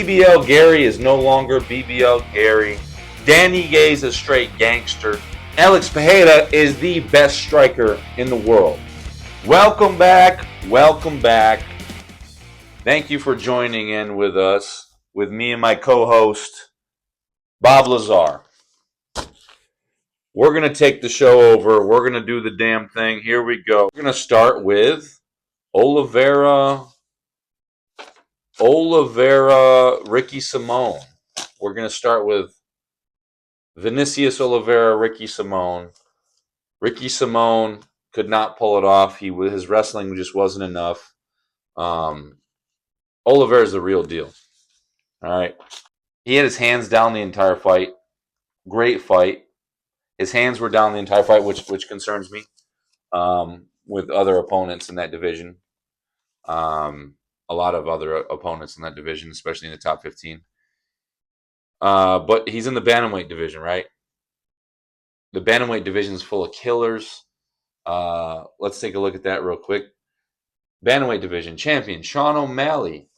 BBL Gary is no longer BBL Gary. Danny Gay's a straight gangster. Alex Pereira is the best striker in the world. Welcome back. Welcome back. Thank you for joining in with us, with me and my co-host, Bob Lazar. We're going to take the show over. We're going to do the damn thing. Here we go. We're going to start with Oliveira, Ricky Simone. We're going to start with Vinicius Oliveira, Ricky Simone. Ricky Simone could not pull it off. His wrestling just wasn't enough. Oliveira's the real deal. All right. He had his hands down the entire fight. Great fight. His hands were down the entire fight, which concerns me with other opponents in that division. A lot of other opponents in that division, especially in the top 15. But he's in the bantamweight division, right? The bantamweight division is full of killers. Let's take a look at that real quick. Bantamweight division champion Sean O'Malley,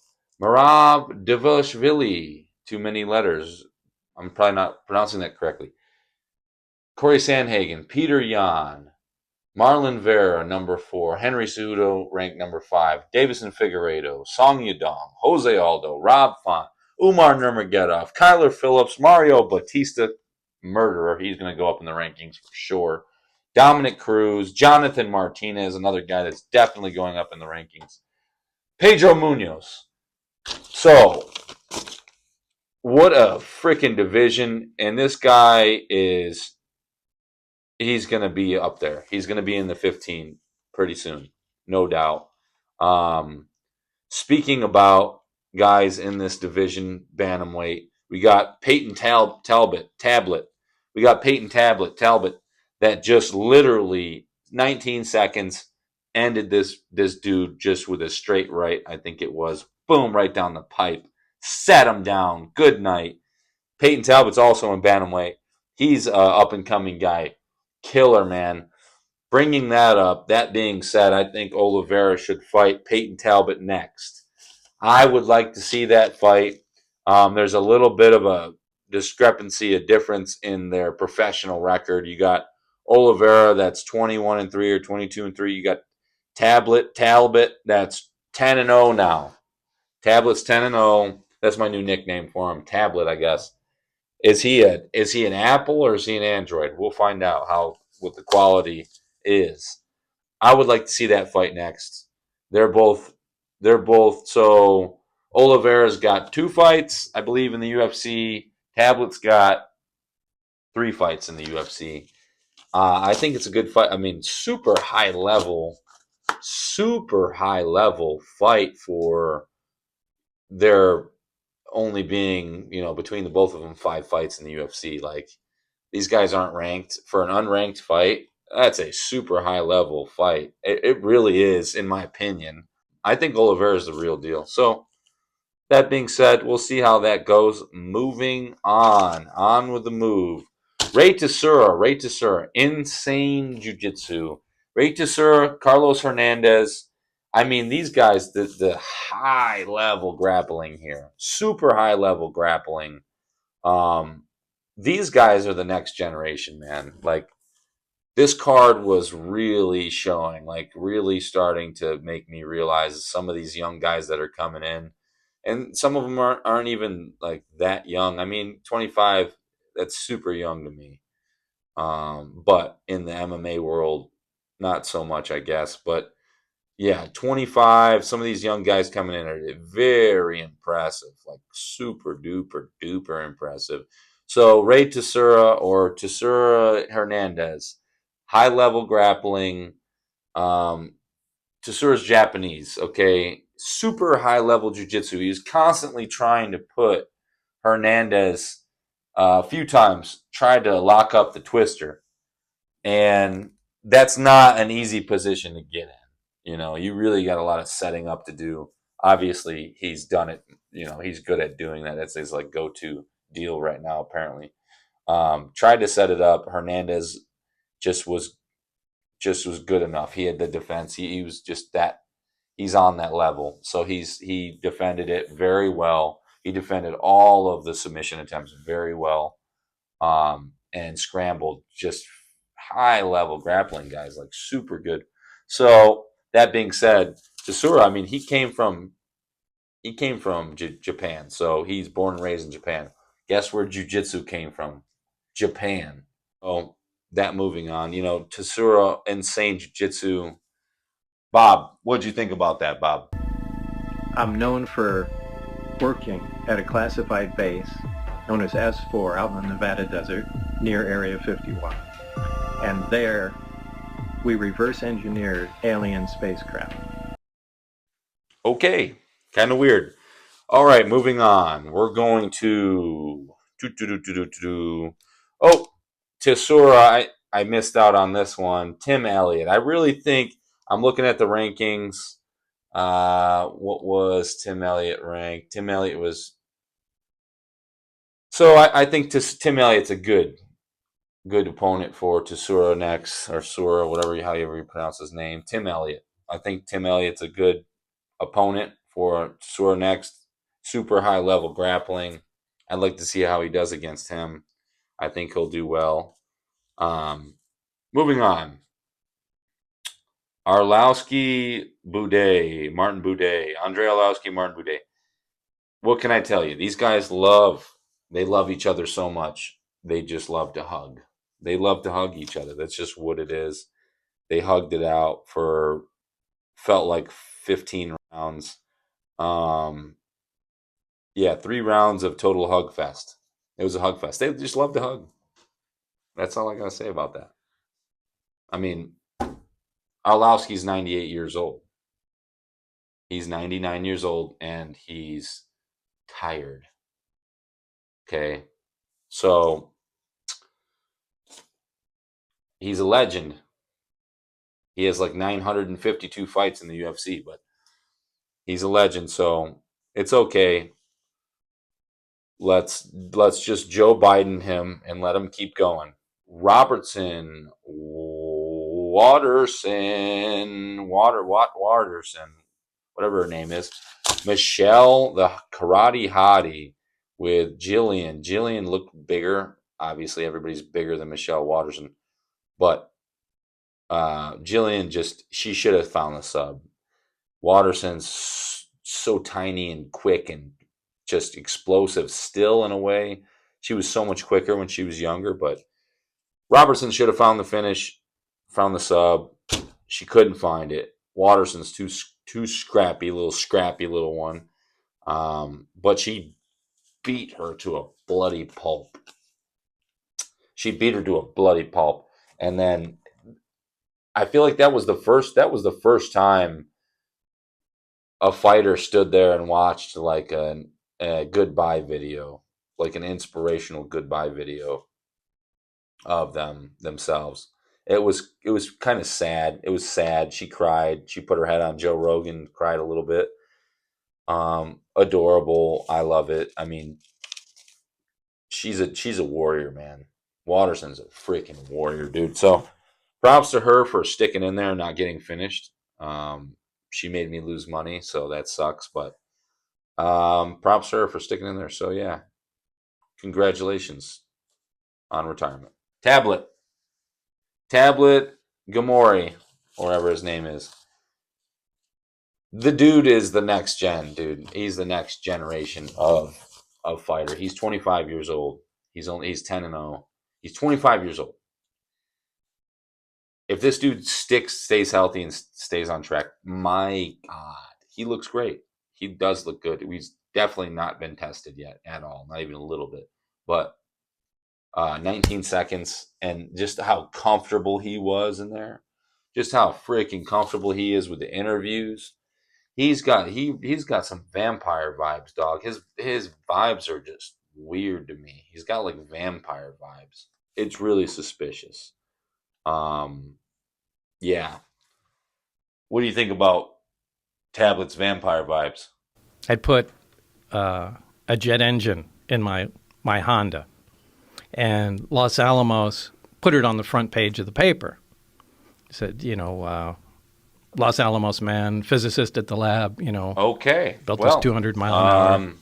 Merab Devashvili. Too many letters. I'm probably not pronouncing that correctly. Corey Sandhagen, Peter Yan, Marlon Vera, number 4, Henry Cejudo, ranked number 5, Davison Figueiredo, Song Yadong, Jose Aldo, Rob Font, Umar Nurmagomedov, Kyler Phillips, Mario Batista, murderer. He's going to go up in the rankings for sure. Dominic Cruz, Jonathan Martinez, another guy that's definitely going up in the rankings. Pedro Munoz. So, what a freaking division. And this guy he's going to be up there. He's going to be in the 15 pretty soon, no doubt. Speaking about guys in this division, bantamweight, we got Peyton Talbot. We got Peyton Talbot that just literally 19 seconds ended this dude just with a straight right. I think it was. Boom, right down the pipe. Set him down. Good night. Peyton Talbot's also in bantamweight. He's an up-and-coming guy. Killer, man. Bringing that up, that being said, I think Oliveira should fight Peyton Talbot next. I would like to see that fight. There's a little bit of a discrepancy, a difference in their professional record. You got Oliveira that's 21-3 or 22-3. You got Talbot that's 10-0 now. Tablet's 10-0. That's my new nickname for him. Tablet, I guess. Is he an Apple or is he an Android? We'll find out what the quality is. I would like to see that fight next. They're both so Oliveira's got 2 fights, I believe, in the UFC. Tablet's got 3 fights in the UFC. I think it's a good fight. I mean, super high level fight for their only being, between the both of them 5 fights in the UFC. Like, these guys aren't ranked. For an unranked fight, that's a super high level fight. It really is, in my opinion. I think Oliveira is the real deal. So, that being said, we'll see how that goes. Moving on with the move. Ray Tessura, insane jiu-jitsu. Ray Tessura, Carlos Hernandez. I mean, these guys, the high-level grappling here. Super high-level grappling. These guys are the next generation, man. Like, this card was really showing, like, really starting to make me realize some of these young guys that are coming in. And some of them aren't even, like, that young. I mean, 25, that's super young to me. But in the MMA world, not so much, I guess. But yeah, 25. Some of these young guys coming in are very impressive, like super duper duper impressive. So Ray Tessura or Tessura Hernandez, high level grappling. Tessura's Japanese, okay, super high level jiu-jitsu. He's constantly trying to put Hernandez a few times, tried to lock up the twister, and that's not an easy position to get in. You really got a lot of setting up to do. Obviously, he's done it. He's good at doing that. That's his like go-to deal right now, apparently. Tried to set it up. Hernandez just was good enough. He had the defense. He was just that. He's on that level. So he defended it very well. He defended all of the submission attempts very well, and scrambled just high level grappling guys, like super good. So that being said, Chisora, I mean, he came from Japan, so he's born and raised in Japan. Guess where jiu-jitsu came from? Japan. Oh, that moving on. Chisora, insane jiu-jitsu. Bob, what'd you think about that, Bob? I'm known for working at a classified base known as S4 out in the Nevada desert near Area 51. And there, we reverse engineered alien spacecraft. Okay, kind of weird. All right, moving on. We're going to oh, Chisora. I missed out on this one. Tim Elliott. I really think I'm looking at the rankings. What was Tim Elliott ranked? Tim Elliott was. So I think Tim Elliott's a good opponent for Chisora next, or Sura, however you pronounce his name. Tim Elliott. I think Tim Elliott's a good opponent for Chisora next. Super high level grappling. I'd like to see how he does against him. I think he'll do well. Moving on. Arlovski Boudet, Martin Boudet, Andre Arlovski, Martin Boudet. What can I tell you? These guys love each other so much. They just love to hug. They love to hug each other. That's just what it is. They hugged it out for, felt like 15 rounds. Yeah, 3 rounds of total hug fest. It was a hug fest. They just love to hug. That's all I got to say about that. I mean, Arlovski's 98 years old. He's 99 years old, and he's tired. Okay? So, he's a legend. He has like 952 fights in the UFC, but he's a legend, so it's okay. Let's just Joe Biden him and let him keep going. Watterson, whatever her name is. Michelle, the karate hottie, with Jillian. Jillian looked bigger. Obviously, everybody's bigger than Michelle Watterson, but Jillian she should have found the sub. Watterson's so tiny and quick and just explosive still in a way. She was so much quicker when she was younger, but Robertson should have found the finish, found the sub. She couldn't find it. Watterson's too scrappy little one. But she beat her to a bloody pulp. And then I feel like that was the first time a fighter stood there and watched like a goodbye video, like an inspirational goodbye video of themselves. It was kind of sad. It was sad. She cried. She put her head on Joe Rogan, cried a little bit. Adorable. I love it. I mean, she's a warrior, man. Watterson's a freaking warrior, dude. So props to her for sticking in there and not getting finished. She made me lose money, so that sucks. But props to her for sticking in there. So yeah, congratulations on retirement. Tablet Gamori, or whatever his name is. The dude is the next gen, dude. He's the next generation of fighter. He's 25 years old. He's 10-0. He's 25 years old. If this dude stays healthy and stays on track, my God, he looks great. He does look good. He's definitely not been tested yet at all, not even a little bit. But 19 seconds, and just how comfortable he was in there, just how freaking comfortable he is with the interviews. He's got some vampire vibes, dog. His vibes are just weird to me. He's got like vampire vibes. It's really suspicious. Yeah. What do you think about Tablet's vampire vibes? I'd put a jet engine in my Honda, and Los Alamos put it on the front page of the paper. It said, Los Alamos man, physicist at the lab, Okay. built this 200 mile an hour.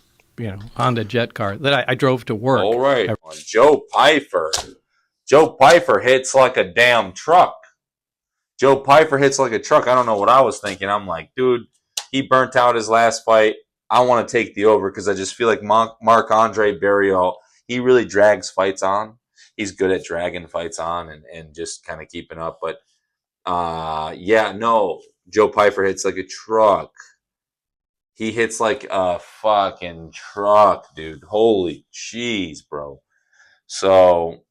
Honda jet car that I drove to work. All right. Joe Pfeiffer. Joe Pfeiffer hits like a damn truck. Joe Pfeiffer hits like a truck. I don't know what I was thinking. I'm like, dude, he burnt out his last fight. I want to take the over because I just feel like Marc-Andre Barriault, he really drags fights on. He's good at dragging fights on and just kind of keeping up. But, Joe Pfeiffer hits like a truck. He hits like a fucking truck, dude. Holy jeez, bro. So,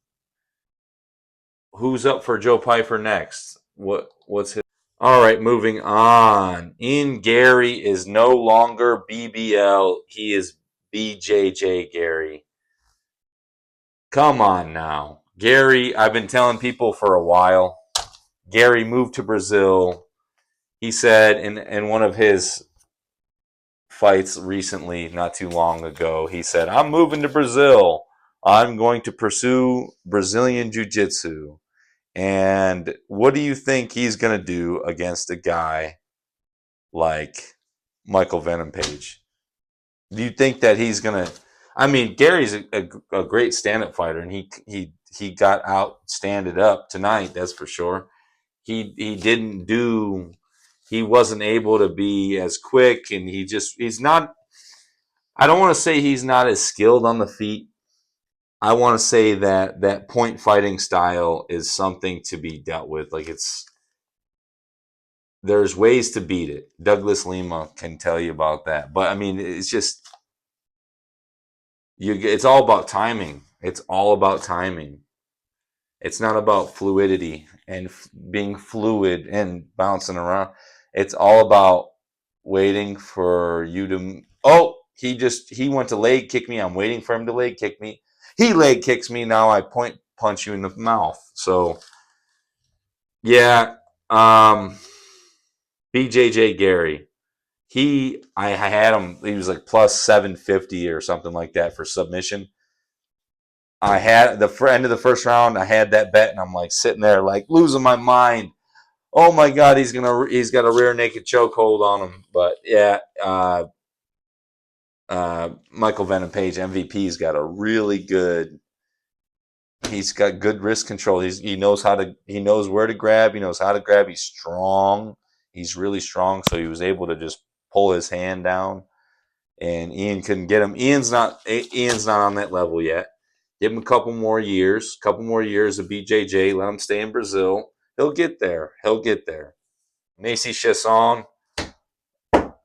who's up for Joe Pfeiffer next? What's his? All right, moving on. Ian Gary is no longer BBL. He is BJJ Gary. Come on now. Gary, I've been telling people for a while. Gary moved to Brazil. He said in one of his fights recently, not too long ago, he said, I'm moving to Brazil. I'm going to pursue Brazilian Jiu-Jitsu. And what do you think he's going to do against a guy like Michael Venom Page? Do you think that he's going to... I mean, Gary's a great stand-up fighter, and he got out-standed up tonight, that's for sure. He didn't do... He wasn't able to be as quick, and he's not... I don't want to say he's not as skilled on the feet. I want to say that point fighting style is something to be dealt with. Like there's ways to beat it. Douglas Lima can tell you about that. But I mean, it's just it's all about timing. It's all about timing. It's not about fluidity and being fluid and bouncing around. It's all about waiting for you to... Oh, he went to leg kick me. I'm waiting for him to leg kick me. He leg kicks me. Now I point punch you in the mouth. So, yeah. BJJ Gary. I had him. He was like plus 750 or something like that for submission. I had the end of the first round. I had that bet, and I'm like sitting there, like losing my mind. Oh my God, he's got a rear naked chokehold on him. But yeah, Michael Venom Page, MVP's got a really good... He's got good wrist control. He knows where to grab. He knows how to grab. He's strong. He's really strong. So he was able to just pull his hand down, and Ian couldn't get him. Ian's not on that level yet. Give him a couple more years of BJJ. Let him stay in Brazil. He'll get there. Macy Chasson,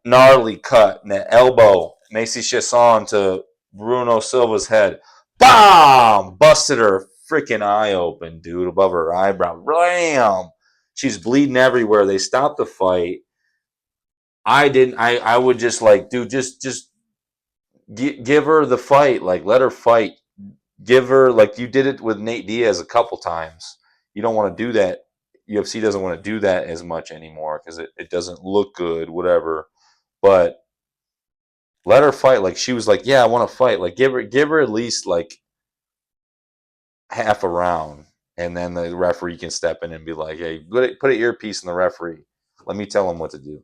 gnarly cut in the elbow. Macy Chasson to Bruno Silva's head. Bam! Busted her freaking eye open, dude, above her eyebrow. Blam! She's bleeding everywhere. They stopped the fight. I would just like, dude, just give her the fight. Like, let her fight. Give her, like you did it with Nate Diaz a couple times. You don't want to do that. UFC doesn't want to do that as much anymore because it doesn't look good, whatever. But let her fight. Like, she was like, yeah, I want to fight. Like, give her at least like half a round, and then the referee can step in and be like, hey, put an earpiece in the referee. Let me tell him what to do.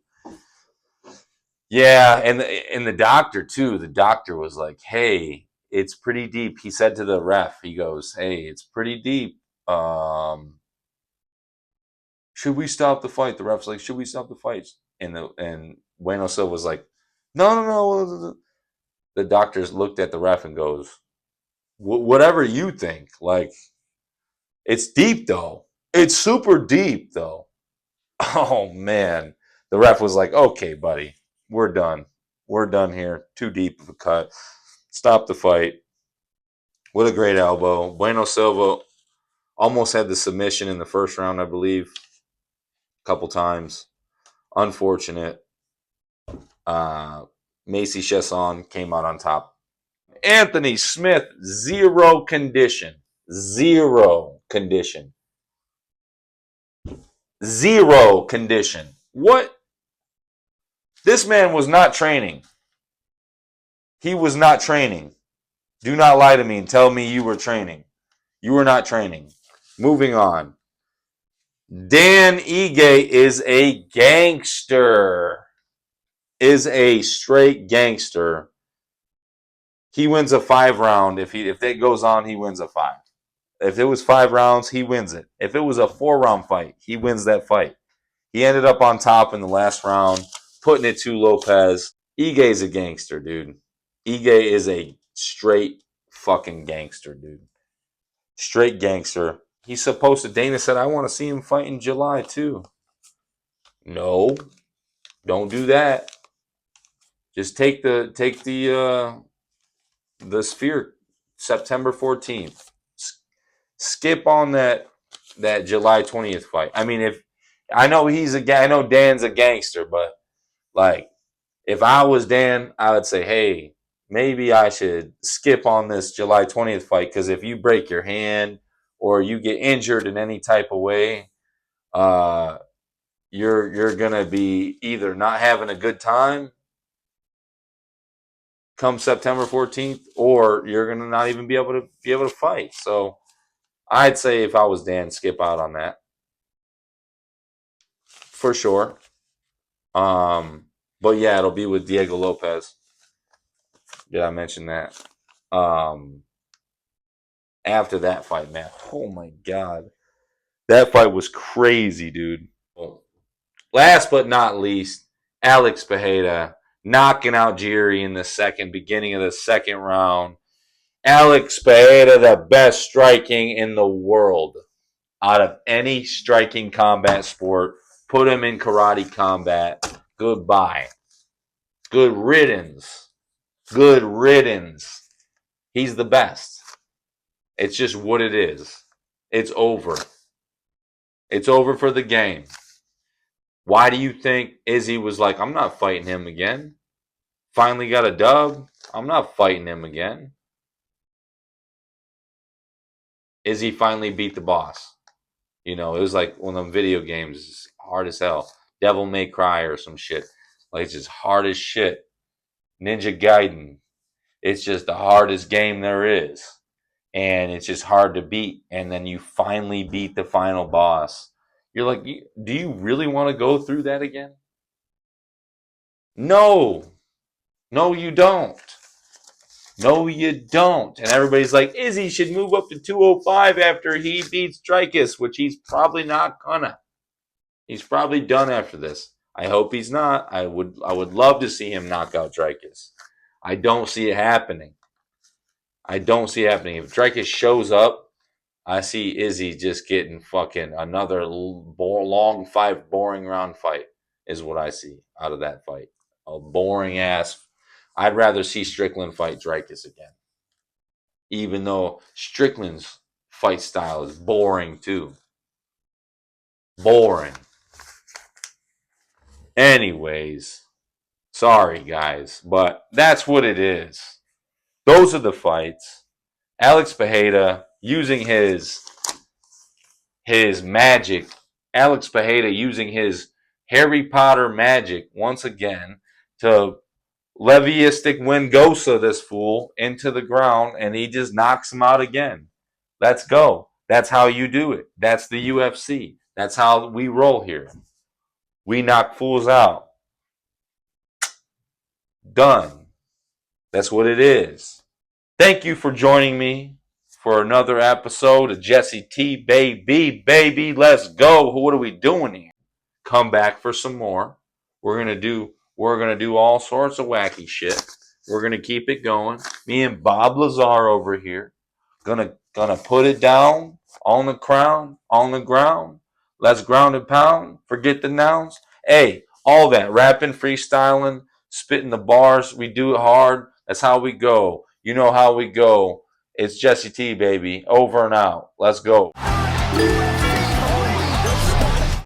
Yeah, and the doctor too. The doctor was like, hey, it's pretty deep. He said to the ref, he goes, hey, it's pretty deep. Should we stop the fight? The ref's like, should we stop the fight? And Bueno Silva was like, no. The doctors looked at the ref and goes, whatever you think. Like, it's deep though. It's super deep though. Oh man. The ref was like, okay, buddy, we're done. We're done here. Too deep of a cut. Stop the fight. What a great elbow. Bueno Silva almost had the submission in the first round, I believe. A couple times. Unfortunate. Macy Chasson came out on top. Anthony Smith, zero condition. Zero condition. Zero condition. What? This man was not training. He was not training. Do not lie to me and tell me you were training. You were not training. Moving on. Dan Ige is a gangster. Is a straight gangster. he wins a 5-round. If that goes on, he wins a 5. If it was 5 rounds, he wins it. If it was a 4-round fight, he wins that fight. He ended up on top in the last round, putting it to Lopez. Ige's a gangster, dude. Ige is a straight fucking gangster, dude. Straight gangster. He's supposed to. Dana said, I want to see him fight in July too. No, don't do that. Just take the Sphere September 14th. Skip on that July 20th fight. I mean, if I know I know Dan's a gangster, but like if I was Dan, I would say, hey, maybe I should skip on this July 20th fight, because if you break your hand or you get injured in any type of way, you're gonna be either not having a good time come September 14th, or you're gonna not even be able to fight. So I'd say if I was Dan, skip out on that for sure. But yeah, it'll be with Diego Lopez. Did I mention that? After that fight, man, oh my god, that fight was crazy, dude. Well, last but not least, Alex Pereira knocking out Jiri in the beginning of the second round. Alex Pereira, the best striking in the world out of any striking combat sport. Put him in karate combat. Goodbye. Good riddance. Good riddance. He's the best. It's just what it is. It's over. It's over for the game. Why do you think Izzy was like, I'm not fighting him again? Finally got a dub. I'm not fighting him again. Izzy finally beat the boss. You know, it was like one of them video games, hard as hell. Devil May Cry or some shit. Like, it's just hard as shit. Ninja Gaiden. It's just the hardest game there is. And it's just hard to beat. And then you finally beat the final boss. You're like, do you really want to go through that again? No. No, you don't. No, you don't. And everybody's like, Izzy should move up to 205 after he beats Dricus, which he's probably not gonna. He's probably done after this. I hope he's not. I would love to see him knock out Dricus. I don't see it happening. If Dricus shows up, I see Izzy just getting fucking another long 5 boring round fight is what I see out of that fight. A boring ass. I'd rather see Strickland fight Dricus again. Even though Strickland's fight style is boring too. Boring. Anyways, sorry guys, but that's what it is. Those are the fights. Alex Pereira using his magic. Alex Pereira using his Harry Potter magic once again to Leviistic Wengosa this fool into the ground, and he just knocks him out again. Let's go. That's how you do it. That's the UFC. That's how we roll here. We knock fools out. Done. That's what it is. Thank you for joining me for another episode of Jesse T. Baby. Let's go. What are we doing here? Come back for some more. We're gonna do all sorts of wacky shit. We're gonna keep it going. Me and Bob Lazar over here gonna put it down on the ground. Let's ground and pound. Forget the nouns. Hey, all that rapping, freestyling, spitting the bars. We do it hard. That's how we go. You know how we go. It's Jesse T, baby. Over and out. Let's go.